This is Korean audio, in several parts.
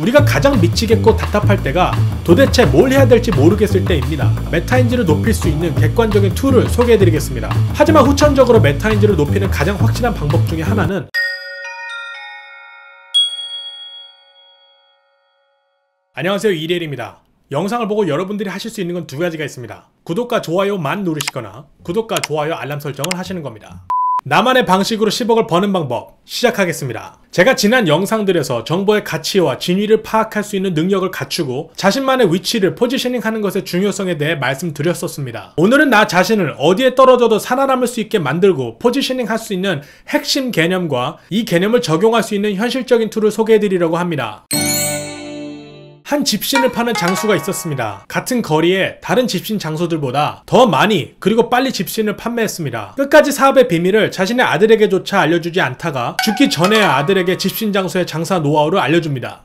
우리가 가장 미치겠고 답답할 때가 도대체 뭘 해야 될지 모르겠을 때입니다. 메타인지를 높일 수 있는 객관적인 툴을 소개해드리겠습니다. 하지만 후천적으로 메타인지를 높이는 가장 확실한 방법 중에 하나는 안녕하세요, 이리엘입니다. 영상을 보고 여러분들이 하실 수 있는 건 두 가지가 있습니다. 구독과 좋아요만 누르시거나 구독과 좋아요 알람 설정을 하시는 겁니다. 나만의 방식으로 10억을 버는 방법 시작하겠습니다. 제가 지난 영상들에서 정보의 가치와 진위를 파악할 수 있는 능력을 갖추고 자신만의 위치를 포지셔닝하는 것의 중요성에 대해 말씀드렸었습니다. 오늘은 나 자신을 어디에 떨어져도 살아남을 수 있게 만들고 포지셔닝할 수 있는 핵심 개념과 이 개념을 적용할 수 있는 현실적인 툴을 소개해드리려고 합니다. 한 집신을 파는 장수가 있었습니다. 같은 거리에 다른 집신 장소들보다 더 많이 그리고 빨리 집신을 판매했습니다. 끝까지 사업의 비밀을 자신의 아들에게조차 알려주지 않다가 죽기 전에야 아들에게 집신 장소의 장사 노하우를 알려줍니다.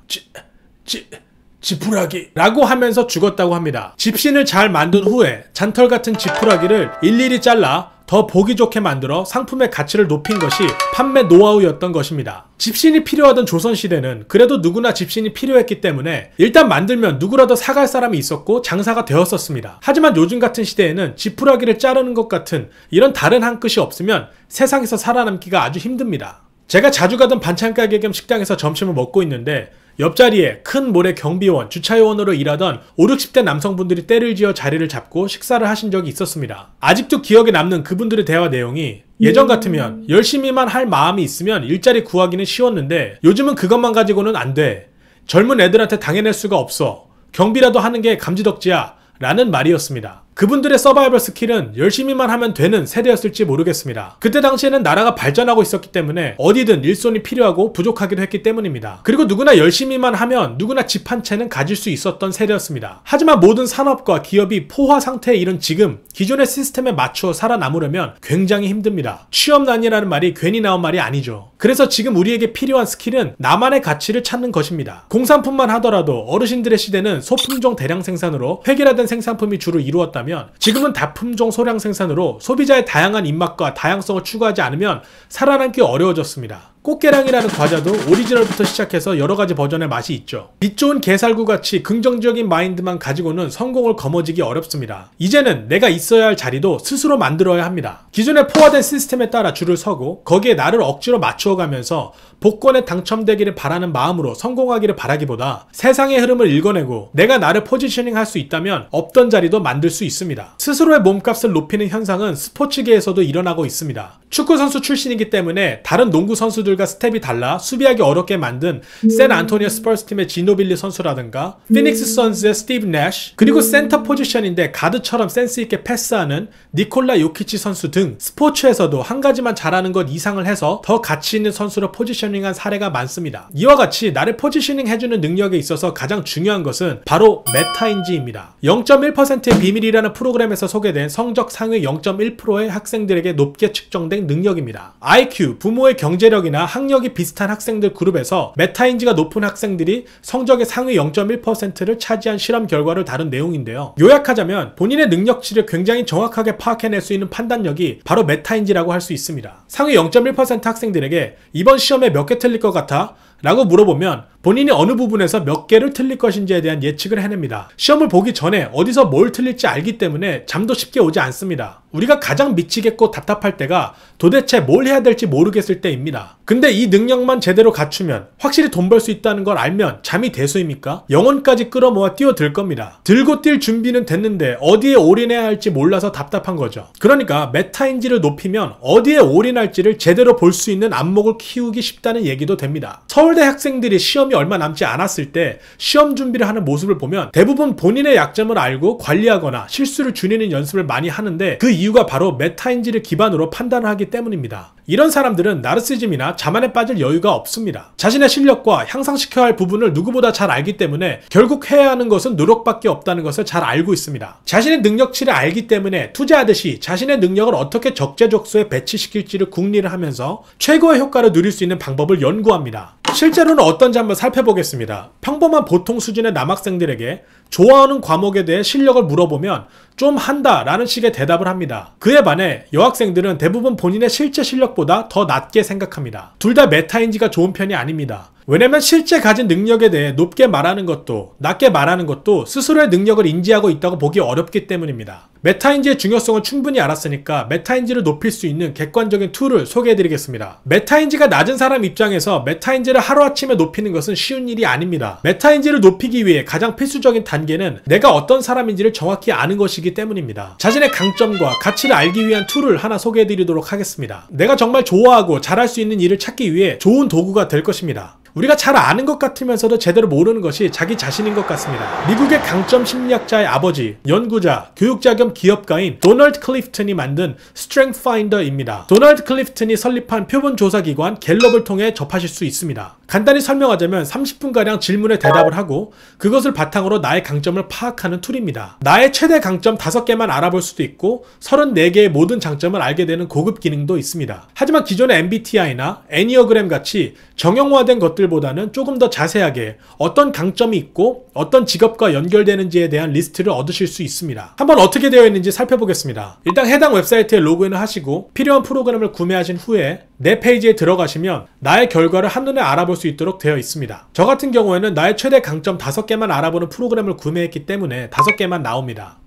지푸라기 라고 하면서 죽었다고 합니다. 집신을 잘 만든 후에 잔털 같은 지푸라기를 일일이 잘라 더 보기 좋게 만들어 상품의 가치를 높인 것이 판매 노하우였던 것입니다. 집신이 필요하던 조선시대는 그래도 누구나 집신이 필요했기 때문에 일단 만들면 누구라도 사갈 사람이 있었고 장사가 되었었습니다. 하지만 요즘 같은 시대에는 지푸라기를 자르는 것 같은 이런 다른 한 끗이 없으면 세상에서 살아남기가 아주 힘듭니다. 제가 자주 가던 반찬가게 겸 식당에서 점심을 먹고 있는데 옆자리에 큰 모래 경비원, 주차요원으로 일하던 5, 60대 남성분들이 때를 지어 자리를 잡고 식사를 하신 적이 있었습니다. 아직도 기억에 남는 그분들의 대화 내용이 예전 같으면 열심히만 할 마음이 있으면 일자리 구하기는 쉬웠는데 요즘은 그것만 가지고는 안 돼. 젊은 애들한테 당해낼 수가 없어. 경비라도 하는 게 감지덕지야. 라는 말이었습니다. 그분들의 서바이벌 스킬은 열심히만 하면 되는 세대였을지 모르겠습니다. 그때 당시에는 나라가 발전하고 있었기 때문에 어디든 일손이 필요하고 부족하기도 했기 때문입니다. 그리고 누구나 열심히만 하면 누구나 집 한 채는 가질 수 있었던 세대였습니다. 하지만 모든 산업과 기업이 포화 상태에 이른 지금 기존의 시스템에 맞추어 살아남으려면 굉장히 힘듭니다. 취업난이라는 말이 괜히 나온 말이 아니죠. 그래서 지금 우리에게 필요한 스킬은 나만의 가치를 찾는 것입니다. 공산품만 하더라도 어르신들의 시대는 소품종 대량 생산으로 획일화된 생산품이 주로 이루었다면 지금은 다품종 소량 생산으로 소비자의 다양한 입맛과 다양성을 추구하지 않으면 살아남기 어려워졌습니다. 꽃게랑이라는 과자도 오리지널부터 시작해서 여러가지 버전의 맛이 있죠. 빛 좋은 게살구같이 긍정적인 마인드만 가지고는 성공을 거머쥐기 어렵습니다. 이제는 내가 있어야 할 자리도 스스로 만들어야 합니다. 기존의 포화된 시스템에 따라 줄을 서고 거기에 나를 억지로 맞추어가면서 복권에 당첨되기를 바라는 마음으로 성공하기를 바라기보다 세상의 흐름을 읽어내고 내가 나를 포지셔닝 할 수 있다면 없던 자리도 만들 수 있습니다. 스스로의 몸값을 높이는 현상은 스포츠계에서도 일어나고 있습니다. 축구선수 출신이기 때문에 다른 농구 선수들과 스텝이 달라 수비하기 어렵게 만든 샌 안토니오 스퍼스 팀의 지노빌리 선수라든가 피닉스 선즈의 스티브 내쉬, 그리고 센터 포지션인데 가드처럼 센스있게 패스하는 니콜라 요키치 선수 등 스포츠에서도 한 가지만 잘하는 것 이상을 해서 더 가치 있는 선수로 포지셔닝한 사례가 많습니다. 이와 같이 나를 포지셔닝 해주는 능력에 있어서 가장 중요한 것은 바로 메타인지입니다. 0.1%의 비밀이라는 프로그램에서 소개된 성적 상위 0.1%의 학생들에게 높게 측정된 능력입니다. IQ, 부모의 경제력이나 학력이 비슷한 학생들 그룹에서 메타인지가 높은 학생들이 성적의 상위 0.1%를 차지한 실험 결과를 다룬 내용인데요. 요약하자면 본인의 능력치를 굉장히 정확하게 파악해낼 수 있는 판단력이 바로 메타인지라고 할 수 있습니다. 상위 0.1% 학생들에게 이번 시험에 몇 개 틀릴 것 같아? 라고 물어보면 본인이 어느 부분에서 몇 개를 틀릴 것인지에 대한 예측을 해냅니다. 시험을 보기 전에 어디서 뭘 틀릴지 알기 때문에 잠도 쉽게 오지 않습니다. 우리가 가장 미치겠고 답답할 때가 도대체 뭘 해야 될지 모르겠을 때입니다. 근데 이 능력만 제대로 갖추면 확실히 돈 벌 수 있다는 걸 알면 잠이 대수입니까? 영혼까지 끌어모아 뛰어들 겁니다. 들고 뛸 준비는 됐는데 어디에 올인해야 할지 몰라서 답답한 거죠. 그러니까 메타인지를 높이면 어디에 올인할지를 제대로 볼 수 있는 안목을 키우기 쉽다는 얘기도 됩니다. 서울대 학생들이 시험이 얼마 남지 않았을 때 시험 준비를 하는 모습을 보면 대부분 본인의 약점을 알고 관리하거나 실수를 줄이는 연습을 많이 하는데 그 이유가 바로 메타인지를 기반으로 판단을 하기 때문입니다. 이런 사람들은 나르시즘이나 자만에 빠질 여유가 없습니다. 자신의 실력과 향상시켜야 할 부분을 누구보다 잘 알기 때문에 결국 해야 하는 것은 노력밖에 없다는 것을 잘 알고 있습니다. 자신의 능력치를 알기 때문에 투자하듯이 자신의 능력을 어떻게 적재적소에 배치시킬지를 궁리를 하면서 최고의 효과를 누릴 수 있는 방법을 연구합니다. 실제로는 어떤지 한번 살펴보겠습니다. 평범한 보통 수준의 남학생들에게 좋아하는 과목에 대해 실력을 물어보면 좀 한다 라는 식의 대답을 합니다. 그에 반해 여학생들은 대부분 본인의 실제 실력보다 더 낮게 생각합니다. 둘 다 메타인지가 좋은 편이 아닙니다. 왜냐면 실제 가진 능력에 대해 높게 말하는 것도 낮게 말하는 것도 스스로의 능력을 인지하고 있다고 보기 어렵기 때문입니다. 메타인지의 중요성을 충분히 알았으니까 메타인지를 높일 수 있는 객관적인 툴을 소개해드리겠습니다. 메타인지가 낮은 사람 입장에서 메타인지를 하루아침에 높이는 것은 쉬운 일이 아닙니다. 메타인지를 높이기 위해 가장 필수적인 단계는 내가 어떤 사람인지를 정확히 아는 것이기 때문입니다. 자신의 강점과 가치를 알기 위한 툴을 하나 소개해드리도록 하겠습니다. 내가 정말 좋아하고 잘할 수 있는 일을 찾기 위해 좋은 도구가 될 것입니다. 우리가 잘 아는 것 같으면서도 제대로 모르는 것이 자기 자신인 것 같습니다. 미국의 강점 심리학자의 아버지, 연구자, 교육자 겸 기업가인 도널드 클리프튼이 만든 스트렝스 파인더입니다. 도널드 클리프튼이 설립한 표본 조사 기관 갤럽을 통해 접하실 수 있습니다. 간단히 설명하자면 30분가량 질문에 대답을 하고 그것을 바탕으로 나의 강점을 파악하는 툴입니다. 나의 최대 강점 5개만 알아볼 수도 있고 34개의 모든 장점을 알게 되는 고급 기능도 있습니다. 하지만 기존의 MBTI나 애니어그램 같이 정형화된 것들보다는 조금 더 자세하게 어떤 강점이 있고 어떤 직업과 연결되는지에 대한 리스트를 얻으실 수 있습니다. 한번 어떻게 되어 있는지 살펴보겠습니다. 일단 해당 웹사이트에 로그인을 하시고 필요한 프로그램을 구매하신 후에 내 페이지에 들어가시면 나의 결과를 한눈에 알아볼 수 있도록 되어 있습니다. 저 같은 경우에는 나의 최대 강점 5개만 알아보는 프로그램을 구매했기 때문에 5개만 나옵니다.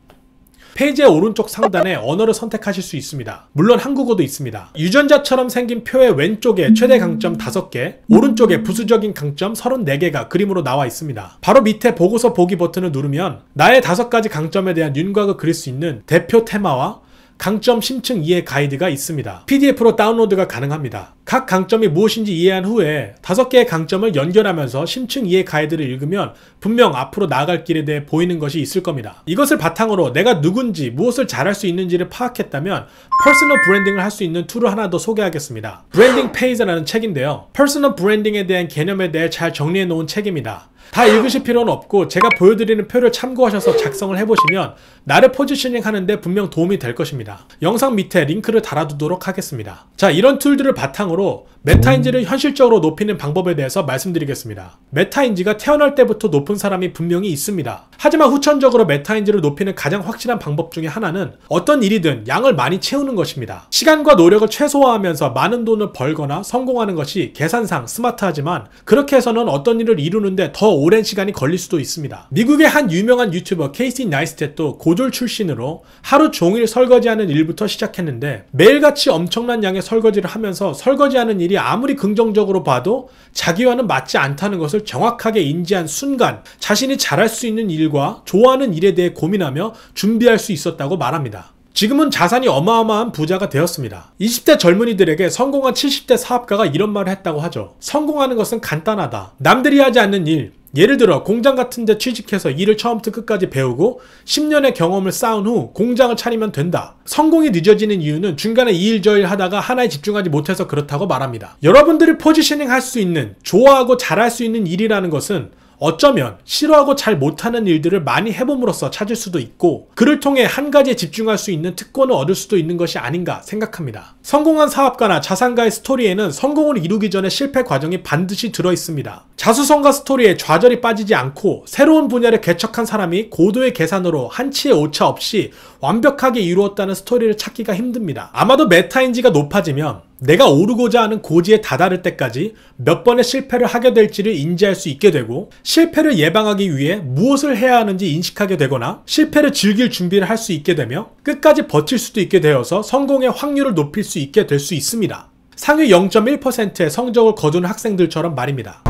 페이지의 오른쪽 상단에 언어를 선택하실 수 있습니다. 물론 한국어도 있습니다. 유전자처럼 생긴 표의 왼쪽에 최대 강점 5개, 오른쪽에 부수적인 강점 34개가 그림으로 나와 있습니다. 바로 밑에 보고서 보기 버튼을 누르면 나의 5가지 강점에 대한 윤곽을 그릴 수 있는 대표 테마와 강점 심층 이해 가이드가 있습니다. PDF로 다운로드가 가능합니다. 각 강점이 무엇인지 이해한 후에 5개의 강점을 연결하면서 심층 이해 가이드를 읽으면 분명 앞으로 나아갈 길에 대해 보이는 것이 있을 겁니다. 이것을 바탕으로 내가 누군지 무엇을 잘할 수 있는지를 파악했다면 퍼스널 브랜딩을 할 수 있는 툴을 하나 더 소개하겠습니다. 브랜딩 페이지라는 책인데요. 퍼스널 브랜딩에 대한 개념에 대해 잘 정리해 놓은 책입니다. 다 읽으실 필요는 없고 제가 보여드리는 표를 참고하셔서 작성을 해보시면 나를 포지셔닝 하는데 분명 도움이 될 것입니다. 영상 밑에 링크를 달아두도록 하겠습니다. 자, 이런 툴들을 바탕으로 메타인지를 현실적으로 높이는 방법에 대해서 말씀드리겠습니다. 메타인지가 태어날 때부터 높은 사람이 분명히 있습니다. 하지만 후천적으로 메타인지를 높이는 가장 확실한 방법 중에 하나는 어떤 일이든 양을 많이 채우는 것입니다. 시간과 노력을 최소화하면서 많은 돈을 벌거나 성공하는 것이 계산상 스마트하지만 그렇게 해서는 어떤 일을 이루는데 더 오랜 시간이 걸릴 수도 있습니다. 미국의 한 유명한 유튜버 케이시 나이스텟도 고졸 출신으로 하루 종일 설거지하는 일부터 시작했는데 매일같이 엄청난 양의 설거지를 하면서 설거지하는 일이 아무리 긍정적으로 봐도 자기와는 맞지 않다는 것을 정확하게 인지한 순간 자신이 잘할 수 있는 일과 좋아하는 일에 대해 고민하며 준비할 수 있었다고 말합니다. 지금은 자산이 어마어마한 부자가 되었습니다. 20대 젊은이들에게 성공한 70대 사업가가 이런 말을 했다고 하죠. 성공하는 것은 간단하다. 남들이 하지 않는 일, 예를 들어 공장 같은 데 취직해서 일을 처음부터 끝까지 배우고 10년의 경험을 쌓은 후 공장을 차리면 된다. 성공이 늦어지는 이유는 중간에 이 일 저 일 하다가 하나에 집중하지 못해서 그렇다고 말합니다. 여러분들이 포지셔닝 할 수 있는, 좋아하고 잘할 수 있는 일이라는 것은 어쩌면 싫어하고 잘 못하는 일들을 많이 해봄으로써 찾을 수도 있고 그를 통해 한 가지에 집중할 수 있는 특권을 얻을 수도 있는 것이 아닌가 생각합니다. 성공한 사업가나 자산가의 스토리에는 성공을 이루기 전에 실패 과정이 반드시 들어있습니다. 자수성가 스토리에 좌절이 빠지지 않고 새로운 분야를 개척한 사람이 고도의 계산으로 한치의 오차 없이 완벽하게 이루었다는 스토리를 찾기가 힘듭니다. 아마도 메타인지가 높아지면 내가 오르고자 하는 고지에 다다를 때까지 몇 번의 실패를 하게 될지를 인지할 수 있게 되고 실패를 예방하기 위해 무엇을 해야 하는지 인식하게 되거나 실패를 즐길 준비를 할 수 있게 되며 끝까지 버틸 수도 있게 되어서 성공의 확률을 높일 수 있게 될 수 있습니다. 상위 0.1%의 성적을 거두는 학생들처럼 말입니다.